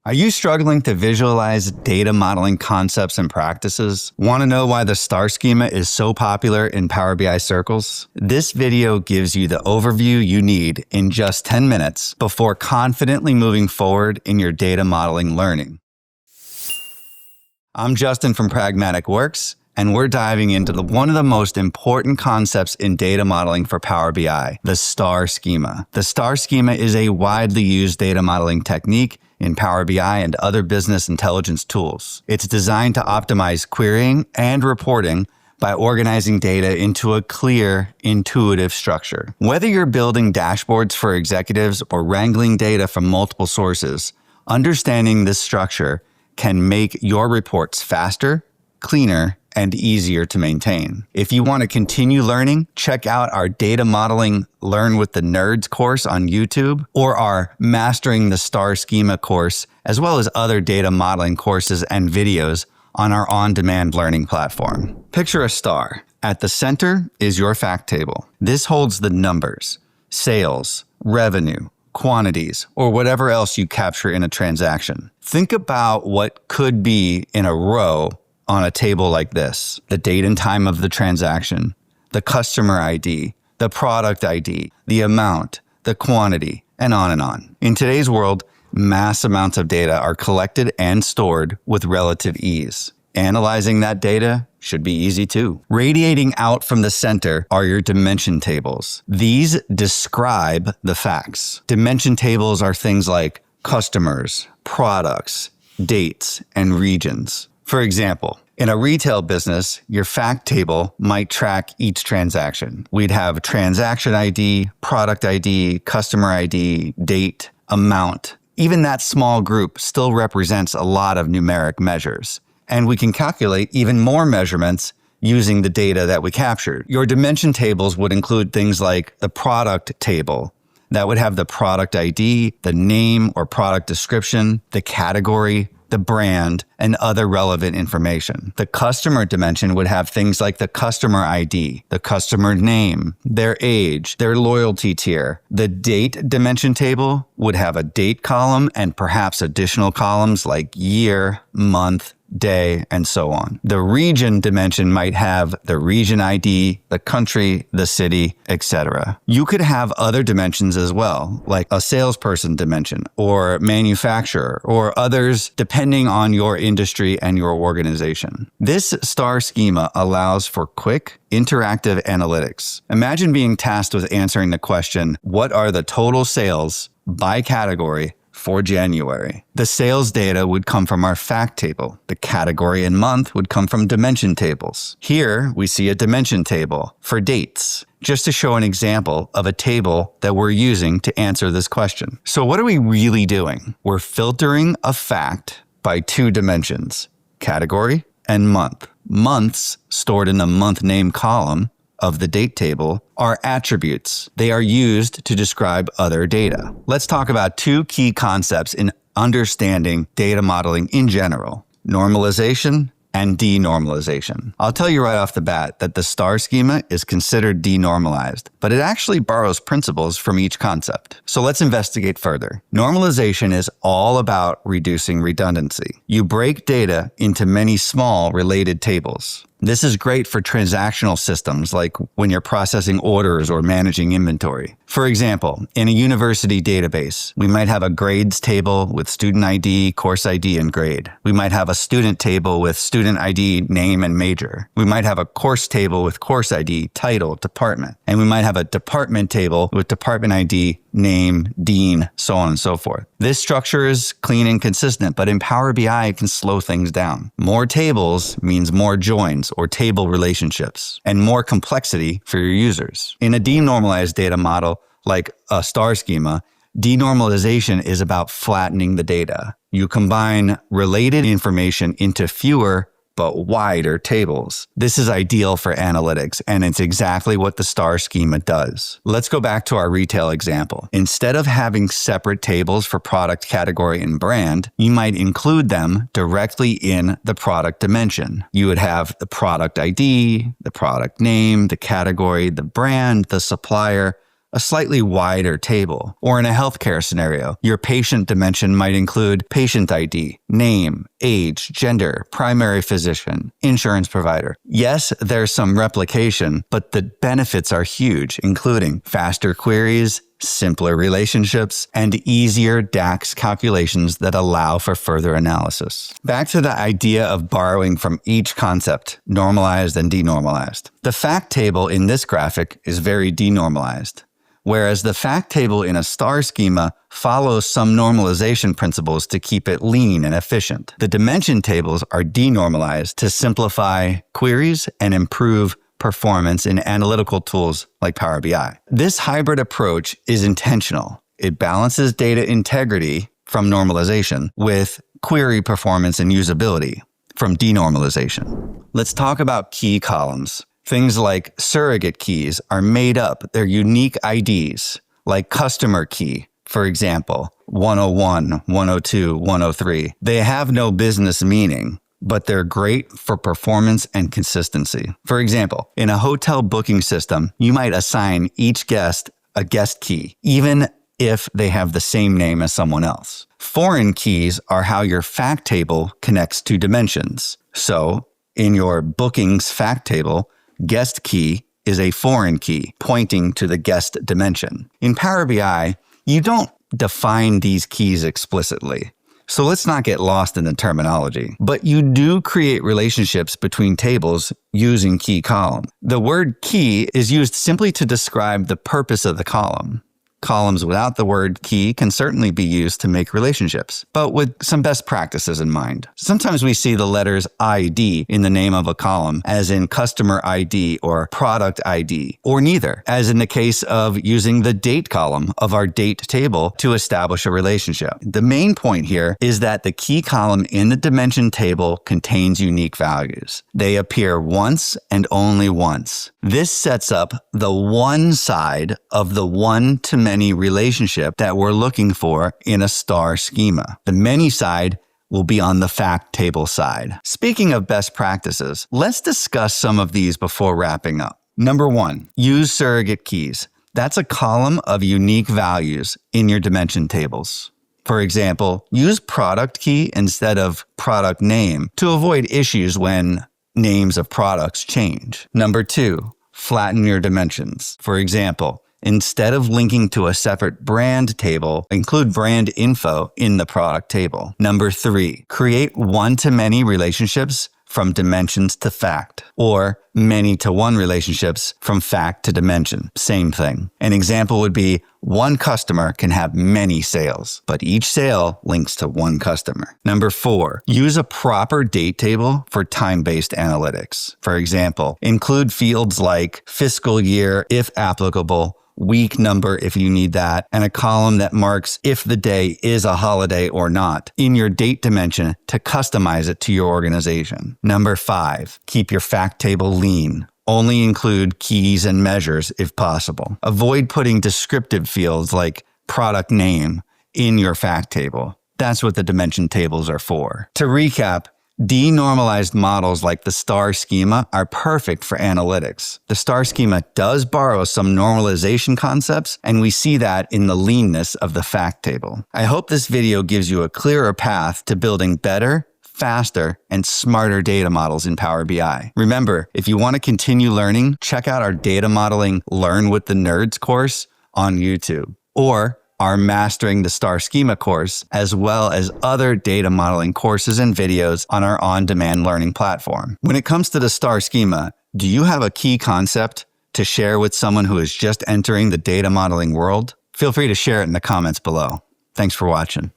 Are you struggling to visualize data modeling concepts and practices? Want to know why the star schema is so popular in Power BI circles? This video gives you the overview you need in just 10 minutes before confidently moving forward in your data modeling learning. I'm Justin from Pragmatic Works, and we're diving into one of the most important concepts in data modeling for Power BI, the star schema. The star schema is a widely used data modeling technique in Power BI and other business intelligence tools. It's designed to optimize querying and reporting by organizing data into a clear, intuitive structure. Whether you're building dashboards for executives or wrangling data from multiple sources, understanding this structure can make your reports faster, cleaner, and easier to maintain. If you want to continue learning, check out our Data Modeling Learn with the Nerds course on YouTube or our Mastering the Star Schema course, as well as other data modeling courses and videos on our on-demand learning platform. Picture a star. At the center is your fact table. This holds the numbers, sales, revenue, quantities, or whatever else you capture in a transaction. Think about what could be in a row on a table like this: the date and time of the transaction, the customer ID, the product ID, the amount, the quantity, and on and on. In today's world, mass amounts of data are collected and stored with relative ease. Analyzing that data should be easy too. Radiating out from the center are your dimension tables. These describe the facts. Dimension tables are things like customers, products, dates, and regions. For example, in a retail business, your fact table might track each transaction. We'd have transaction ID, product ID, customer ID, date, amount. Even that small group still represents a lot of numeric measures. And we can calculate even more measurements using the data that we captured. Your dimension tables would include things like the product table. That would have the product ID, the name or product description, the category, the brand, and other relevant information. The customer dimension would have things like the customer ID, the customer name, their age, their loyalty tier. The date dimension table would have a date column and perhaps additional columns like year, month, day, and so on. The region dimension might have the region ID, the country, the city, etc. You could have other dimensions as well, like a salesperson dimension or manufacturer or others depending on your industry and your organization. This star schema allows for quick, interactive analytics. Imagine being tasked with answering the question, what are the total sales by category for January? The sales data would come from our fact table. The category and month would come from dimension tables. Here we see a dimension table for dates, just to show an example of a table that we're using to answer this question. So what are we really doing? We're filtering a fact by two dimensions, category and month. Months stored in the month name column of the date table are attributes. They are used to describe other data. Let's talk about two key concepts in understanding data modeling in general: normalization and denormalization. I'll tell you right off the bat that the star schema is considered denormalized, but it actually borrows principles from each concept. So let's investigate further. Normalization is all about reducing redundancy. You break data into many small related tables. This is great for transactional systems like when you're processing orders or managing inventory. For example, in a university database, we might have a grades table with student ID, course ID, and grade. We might have a student table with student ID, name, and major. We might have a course table with course ID, title, department. And we might have a department table with department ID, name, dean, so on and so forth. This structure is clean and consistent, but in Power BI, it can slow things down. More tables means more joins or table relationships and more complexity for your users. In a denormalized data model like a star schema, denormalization is about flattening the data. You combine related information into fewer but wider tables. This is ideal for analytics, and it's exactly what the star schema does. Let's go back to our retail example. Instead of having separate tables for product category and brand, you might include them directly in the product dimension. You would have the product ID, the product name, the category, the brand, the supplier, a slightly wider table. Or in a healthcare scenario, your patient dimension might include patient ID, name, age, gender, primary physician, insurance provider. Yes, there's some replication, but the benefits are huge, including faster queries, simpler relationships, and easier DAX calculations that allow for further analysis. Back to the idea of borrowing from each concept, normalized and denormalized. The fact table in this graphic is very denormalized, whereas the fact table in a star schema follows some normalization principles to keep it lean and efficient. The dimension tables are denormalized to simplify queries and improve performance in analytical tools like Power BI. This hybrid approach is intentional. It balances data integrity from normalization with query performance and usability from denormalization. Let's talk about key columns. Things like surrogate keys are made up. They're unique IDs, like customer key, for example, 101, 102, 103. They have no business meaning, but they're great for performance and consistency. For example, in a hotel booking system, you might assign each guest a guest key, even if they have the same name as someone else. Foreign keys are how your fact table connects to dimensions. So, in your bookings fact table, guest key is a foreign key pointing to the guest dimension. In Power BI, you don't define these keys explicitly. So let's not get lost in the terminology. But you do create relationships between tables using key column. The word key is used simply to describe the purpose of the column. Columns without the word key can certainly be used to make relationships, but with some best practices in mind. Sometimes we see the letters ID in the name of a column, as in customer ID or product ID, or neither, as in the case of using the date column of our date table to establish a relationship. The main point here is that the key column in the dimension table contains unique values. They appear once and only once. This sets up the one side of the one-to-many relationship that we're looking for in a star schema. The many side will be on the fact table side. Speaking of best practices, let's discuss some of these before wrapping up. Number 1, use surrogate keys. That's a column of unique values in your dimension tables. For example, use product key instead of product name to avoid issues when names of products change. Number 2, flatten your dimensions. For example, instead of linking to a separate brand table, include brand info in the product table. Number 3, create one-to-many relationships from dimensions to fact, or many-to-one relationships from fact to dimension. Same thing. An example would be one customer can have many sales, but each sale links to one customer. Number 4, use a proper date table for time-based analytics. For example, include fields like fiscal year, if applicable, week number if you need that, and a column that marks if the day is a holiday or not in your date dimension to customize it to your organization. Number 5, keep your fact table lean. Only include keys and measures if possible. Avoid putting descriptive fields like product name in your fact table. That's what the dimension tables are for. To recap, denormalized models like the star schema are perfect for analytics. The star schema does borrow some normalization concepts, and we see that in the leanness of the fact table. I hope this video gives you a clearer path to building better, faster, and smarter data models in Power BI. Remember, if you want to continue learning, check out our data modeling Learn with the Nerds course on YouTube, or our Mastering the Star Schema course, as well as other data modeling courses and videos on our on-demand learning platform. When it comes to the star schema, do you have a key concept to share with someone who is just entering the data modeling world? Feel free to share it in the comments below. Thanks for watching.